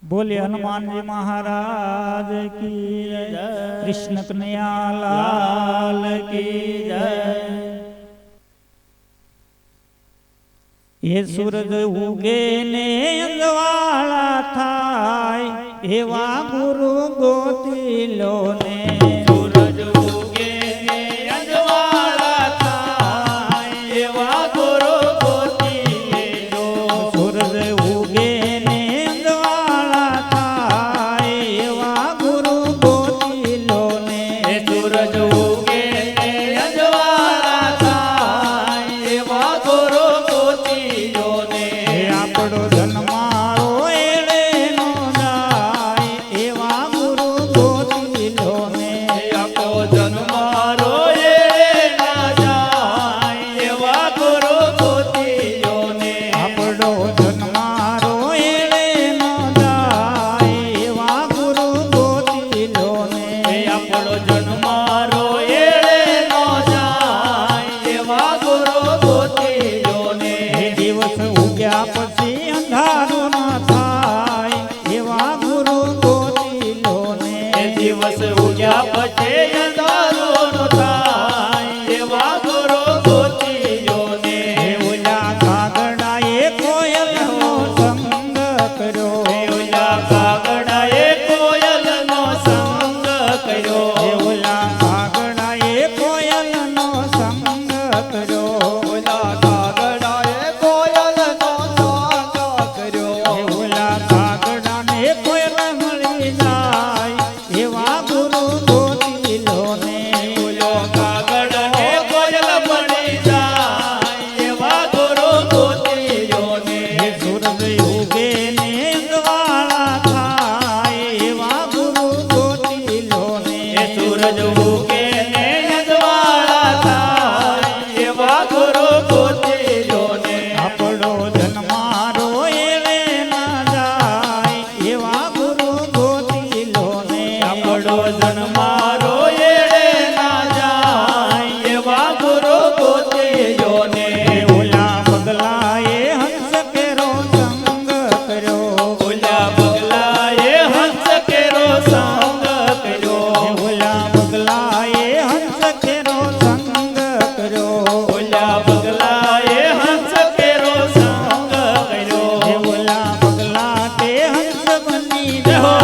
बोले हनुमान जी महाराज की जय, कृष्ण कन्हैया लाल की जय। ये सूरज उगे ने अंजवाला थाय, एवा गुरु गोतिलो ने। सूरज उगे ने अंजवाला थाय, एवा गुरु गोतिलो। सूरज उगे ने अंजवाला थाय, एवा गुरु गोतिलो ने। सूरज उगे ने अंजवाला थाय, एवा गुरु गोतिलो ने। आपड़ो जन्मारो एड़े नो जाय, एवा गुरु गोतिलो ने। आपो जन्मारो एड़े ना जाय, एवा गुरु गोतिलो ने। आपड़ो जन्मारो एड़े नो जाय, एवा गुरु गोतिलो ने। आपड़ो जन्मारो एड़े नो जाय, एवा गुरु गोतिलो ने। दिवस उग्या पछी अंधारो न थाय, एवा गुरु गोतिलो ने। दिवस उग्या पछी अंधारो न थाय, एवा गुरु गोतिलो ने। ओला कागड़ाए कोयल नो संग कर्यो, ओला कागड़ाए कोयल नो संग कर्यो। ओला कागड़ाए कोयल नो संग कर्यो, ओला कागड़ाए कोयल नो संग कर्यो। ओला कागड़ा ने कोयल मળી જાય, એવા ગુરુ ગોતિલો ને। ઓલો કાગળ ને કોયલ મળી જાય, એવા ગુરુ ગોતિલો ને। સૂરજ ઉગે ને અંજવાળા થાય, એવા ગુરુ ગોતિલો ને। સૂરજ ઉગે ને અંજવાળા થાય, એવા ગુરુ ગોતિલો ને। આપણો જન્મારો એળે ના જાય, એવા ગુરુ ગોતિલો ને। આપણો જન્મારો એળે ના જાય, એવા ગુરુ ગોતિલો ને। ઓલા પગલાએ હંસ કેરો સંગ કર્યો, ઓલા પગલાએ હંસ કેરો સંગ કર્યો। ઓલા પગલાએ હંસ કેરો સંગ કર્યો, ઓલા પગલાએ હંસ કેરો સંગ કર્યો। ઓલા પગલા તે હંસ બની જહો।